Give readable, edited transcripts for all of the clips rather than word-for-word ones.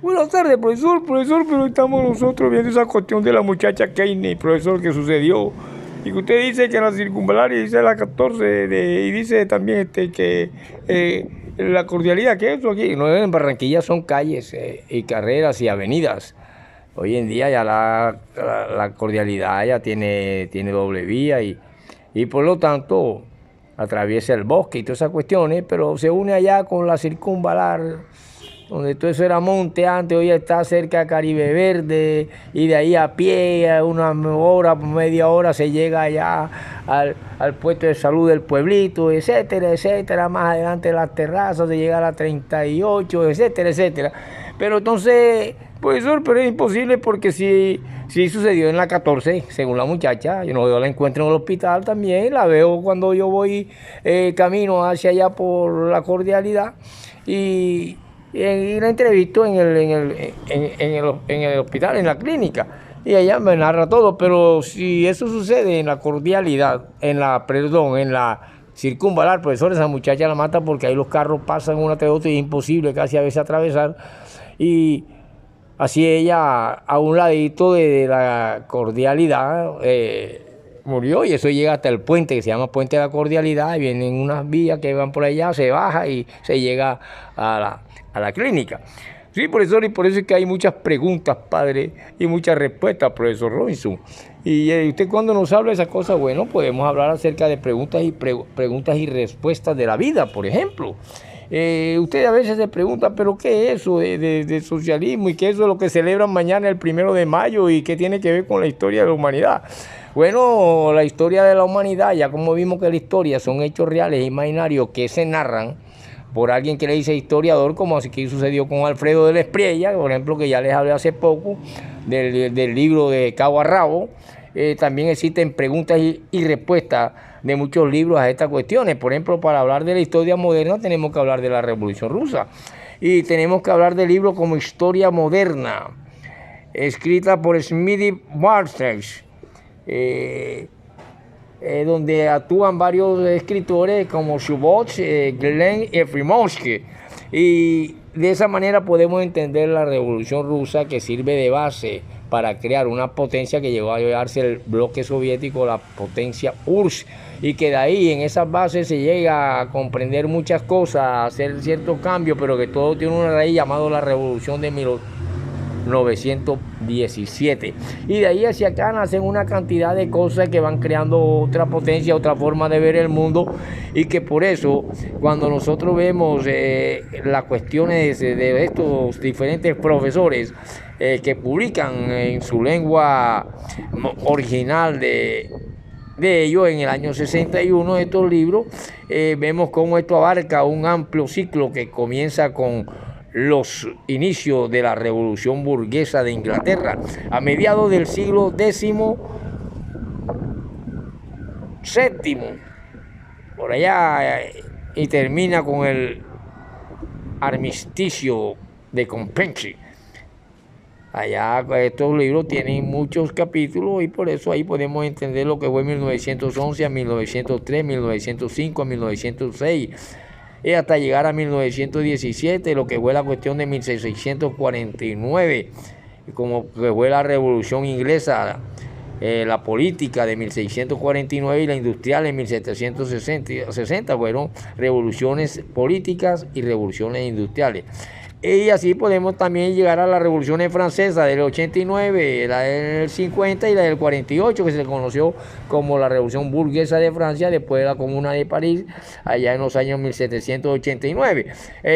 Buenas tardes, profesor, pero estamos nosotros viendo esa cuestión de la muchacha Keynes, profesor, que sucedió. Y que usted dice que la circunvalar y dice la 14 y dice también que la cordialidad, ¿qué es eso aquí? No, en Barranquilla son calles y carreras y avenidas. Hoy en día ya la cordialidad ya tiene doble vía y por lo tanto atraviesa el bosque y todas esas cuestiones, pero se une allá con la circunvalar, donde todo eso era monte antes, hoy está cerca de Caribe Verde, y de ahí a pie, a una hora, media hora, se llega allá al puesto de salud del pueblito, etcétera, etcétera. Más adelante las terrazas, se llega a la 38, etcétera, etcétera. Pero entonces, profesor, pero es imposible porque si sucedió en la 14, según la muchacha, yo la encuentro en el hospital también, la veo cuando yo voy camino hacia allá por la cordialidad, y la entrevisto en el hospital, en la clínica, y ella me narra todo. Pero si eso sucede en la cordialidad, en la circunvalar, profesor, esa muchacha la mata porque ahí los carros pasan una tras otra y es imposible casi a veces atravesar. Y así ella, a un ladito de la cordialidad, murió, y eso llega hasta el puente que se llama Puente de la Cordialidad, y vienen unas vías que van por allá, se baja y se llega a la clínica. Sí, profesor, y por eso es que hay muchas preguntas, padre, y muchas respuestas, profesor Robinson. Y usted cuando nos habla de esas cosas, bueno, podemos hablar acerca de preguntas y respuestas de la vida, por ejemplo. Usted a veces se pregunta, pero ¿qué es eso de socialismo? Y ¿qué es eso de lo que celebran mañana el 1 de mayo? ¿Y qué tiene que ver con la historia de la humanidad? Bueno, la historia de la humanidad, ya como vimos que la historia son hechos reales e imaginarios que se narran por alguien que le dice historiador, como así que sucedió con Alfredo de la Espriella, por ejemplo, que ya les hablé hace poco, del libro de Cabo a Rabo. También existen preguntas y respuestas de muchos libros a estas cuestiones. Por ejemplo, para hablar de la historia moderna tenemos que hablar de la Revolución Rusa. Y tenemos que hablar de libros como Historia Moderna, escrita por Smithy Bartels, donde actúan varios escritores como Schubert, Glenn y Efimowski. Y de esa manera podemos entender la Revolución Rusa, que sirve de base para crear una potencia que llegó a llevarse el bloque soviético, la potencia URSS, y que de ahí en esas bases se llega a comprender muchas cosas, a hacer ciertos cambios, pero que todo tiene una raíz llamada la Revolución de 1917. Y de ahí hacia acá nacen una cantidad de cosas que van creando otra potencia, otra forma de ver el mundo, y que por eso cuando nosotros vemos las cuestiones de estos diferentes profesores que publican en su lengua original de ellos en el año 61 estos libros, vemos cómo esto abarca un amplio ciclo que comienza con los inicios de la Revolución Burguesa de Inglaterra a mediados del siglo XVII, por allá, y termina con el armisticio de Compiègne. Allá estos libros tienen muchos capítulos, y por eso ahí podemos entender lo que fue 1911 a 1903, 1905 a 1906, y hasta llegar a 1917, lo que fue la cuestión de 1649, como que fue la Revolución Inglesa, la política de 1649 y la industrial en 1760, fueron revoluciones políticas y revoluciones industriales. Y así podemos también llegar a las revoluciones francesas del 89, la del 50 y la del 48, que se conoció como la Revolución Burguesa de Francia, después de la Comuna de París, allá en los años 1789.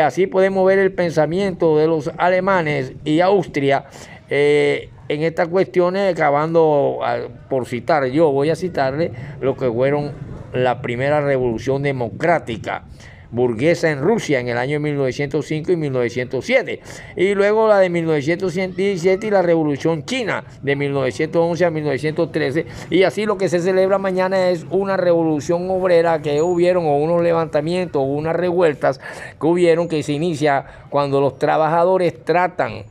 Así podemos ver el pensamiento de los alemanes y Austria en estas cuestiones, acabando, por citar, yo voy a citarle lo que fueron la primera revolución democrática burguesa en Rusia en el año 1905 y 1907, y luego la de 1917 y la Revolución China de 1911 a 1913, y así lo que se celebra mañana es una revolución obrera que hubieron, o unos levantamientos, o unas revueltas que hubieron, que se inicia cuando los trabajadores tratan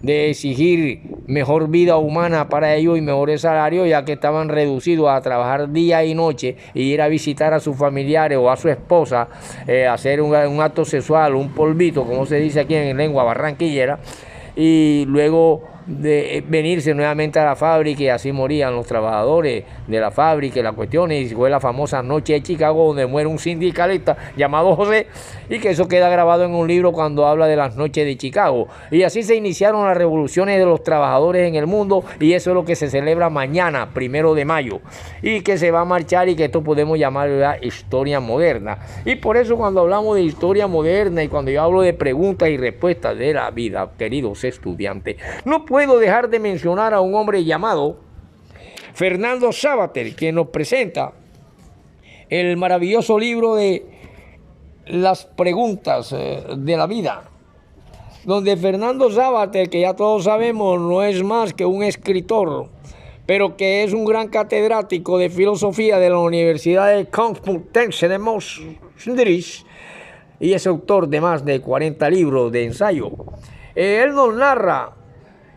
de exigir mejor vida humana para ellos y mejores salarios, ya que estaban reducidos a trabajar día y noche y ir a visitar a sus familiares o a su esposa, hacer un acto sexual, un polvito, como se dice aquí en lengua barranquillera. y luego de venirse nuevamente a la fábrica, y así morían los trabajadores de la fábrica y las cuestiones, y fue la famosa noche de Chicago donde muere un sindicalista llamado José, y que eso queda grabado en un libro cuando habla de las noches de Chicago. Y así se iniciaron las revoluciones de los trabajadores en el mundo, y eso es lo que se celebra mañana, 1 de mayo, y que se va a marchar, y que esto podemos llamar la historia moderna. Y por eso cuando hablamos de historia moderna y cuando yo hablo de preguntas y respuestas de la vida, queridos estudiantes, no puedo dejar de mencionar a un hombre llamado Fernando Savater, que nos presenta el maravilloso libro de las preguntas de la vida, donde Fernando Savater, que ya todos sabemos, no es más que un escritor, pero que es un gran catedrático de filosofía de la Universidad de Complutense de Maastricht, y es autor de más de 40 libros de ensayo. Él nos narra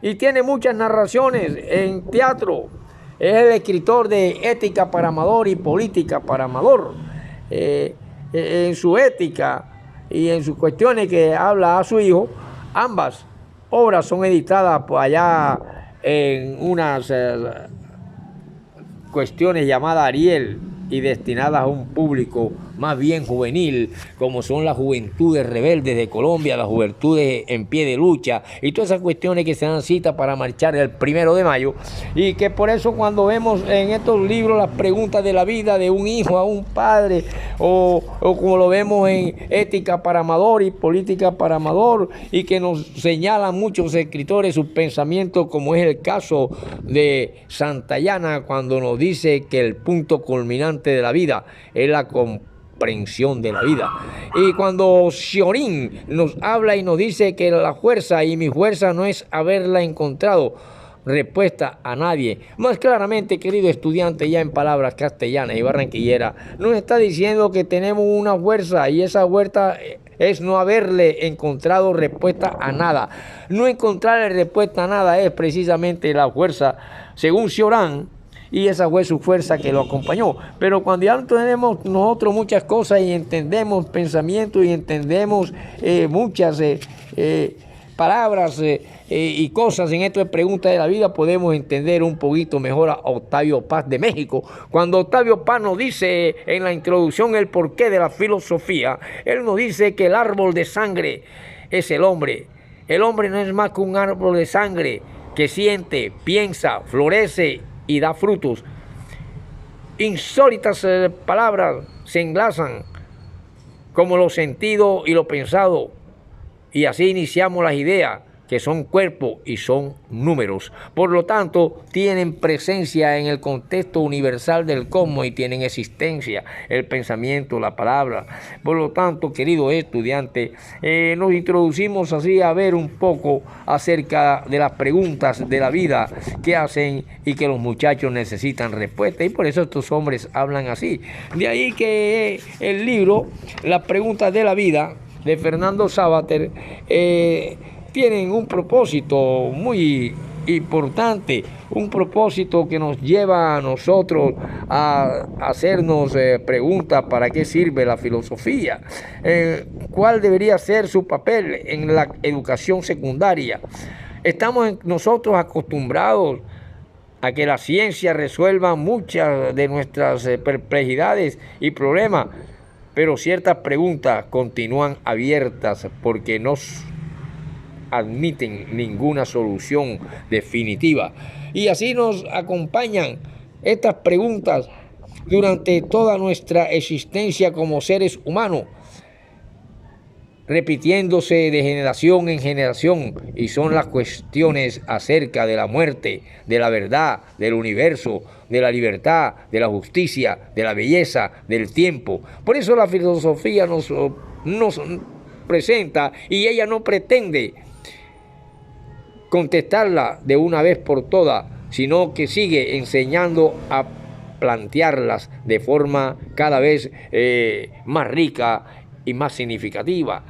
y tiene muchas narraciones en teatro. Es el escritor de Ética para Amador y Política para Amador. En su ética y en sus cuestiones que habla a su hijo, ambas obras son editadas por allá en unas cuestiones llamadas Ariel y destinadas a un público más bien juvenil, como son las juventudes rebeldes de Colombia, las juventudes en pie de lucha y todas esas cuestiones que se dan cita para marchar el 1 de mayo, y que por eso cuando vemos en estos libros las preguntas de la vida de un hijo a un padre, o como lo vemos en Ética para Amador y Política para Amador, y que nos señalan muchos escritores sus pensamientos, como es el caso de Santayana, cuando nos dice que el punto culminante de la vida es la comprensión de la vida. Y cuando Siorín nos habla y nos dice que la fuerza, y mi fuerza no es haberla encontrado respuesta a nadie, más claramente, querido estudiante, ya en palabras castellanas y barranquilleras, nos está diciendo que tenemos una fuerza, y esa fuerza es no haberle encontrado respuesta a nada. No encontrarle respuesta a nada es precisamente la fuerza, según Siorín, y esa fue su fuerza que lo acompañó. Pero cuando ya tenemos nosotros muchas cosas y entendemos pensamientos y entendemos muchas palabras y cosas en esto de preguntas de la vida, podemos entender un poquito mejor a Octavio Paz de México. Cuando Octavio Paz nos dice en la introducción el porqué de la filosofía, él nos dice que el árbol de sangre es el hombre. El hombre no es más que un árbol de sangre que siente, piensa, florece y da frutos. Insólitas palabras se enlazan como lo sentido y lo pensado, y así iniciamos las ideas, que son cuerpo y son números. Por lo tanto, tienen presencia en el contexto universal del cosmos y tienen existencia, el pensamiento, la palabra. Por lo tanto, querido estudiante, nos introducimos así a ver un poco acerca de las preguntas de la vida que hacen y que los muchachos necesitan respuesta, y por eso estos hombres hablan así. De ahí que el libro Las preguntas de la vida de Fernando Savater tienen un propósito muy importante, un propósito que nos lleva a nosotros a hacernos preguntas: ¿para qué sirve la filosofía? ¿Cuál debería ser su papel en la educación secundaria? Estamos nosotros acostumbrados a que la ciencia resuelva muchas de nuestras perplejidades y problemas, pero ciertas preguntas continúan abiertas porque no admiten ninguna solución definitiva. Y así nos acompañan estas preguntas durante toda nuestra existencia como seres humanos, repitiéndose de generación en generación, y son las cuestiones acerca de la muerte, de la verdad, del universo, de la libertad, de la justicia, de la belleza, del tiempo. Por eso la filosofía nos presenta, y ella no pretende contestarla de una vez por todas, sino que sigue enseñando a plantearlas de forma cada vez más rica y más significativa.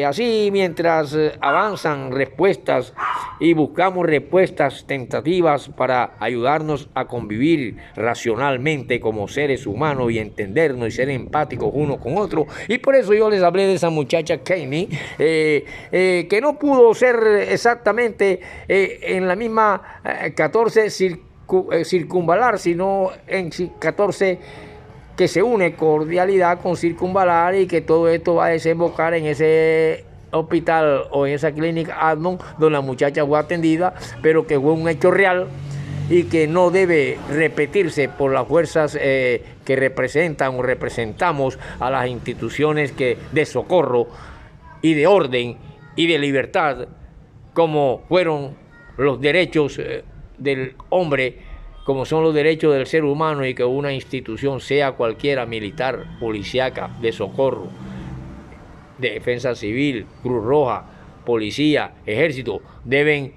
Así, mientras avanzan respuestas y buscamos respuestas tentativas para ayudarnos a convivir racionalmente como seres humanos y entendernos y ser empáticos unos con otros. Y por eso yo les hablé de esa muchacha Kenny, que no pudo ser exactamente en la misma 14 circunvalar, sino en 14 que se une cordialidad con circunvalar, y que todo esto va a desembocar en ese hospital o en esa clínica Adnon donde la muchacha fue atendida, pero que fue un hecho real y que no debe repetirse por las fuerzas que representan o representamos a las instituciones de socorro y de orden y de libertad, como fueron los derechos del hombre, como son los derechos del ser humano, y que una institución, sea cualquiera, militar, policíaca, de socorro, de defensa civil, Cruz Roja, policía, ejército, deben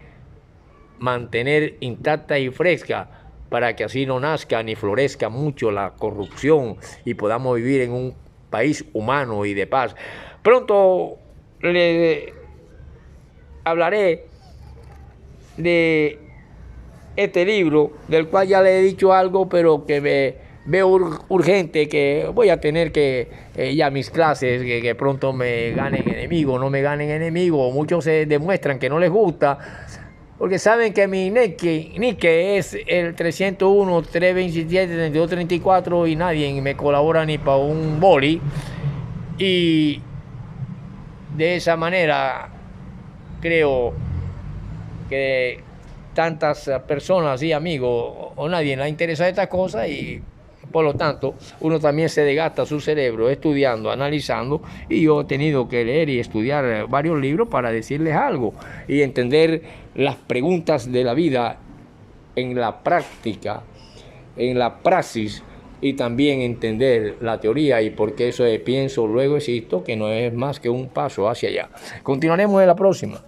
mantener intacta y fresca, para que así no nazca ni florezca mucho la corrupción y podamos vivir en un país humano y de paz. Pronto le hablaré de este libro, del cual ya le he dicho algo, pero que veo urgente, que voy a tener que ya mis clases, que pronto me ganen enemigos, no me ganen enemigos. Muchos se demuestran que no les gusta, porque saben que mi nick es el 301 327 3234 y nadie me colabora ni para un boli. Y de esa manera creo que tantas personas y amigos o nadie le interesa esta cosa, y por lo tanto uno también se desgasta su cerebro estudiando, analizando, y yo he tenido que leer y estudiar varios libros para decirles algo y entender las preguntas de la vida en la práctica, en la praxis, y también entender la teoría y por qué eso de pienso luego existo, que no es más que un paso hacia allá. Continuaremos en la próxima.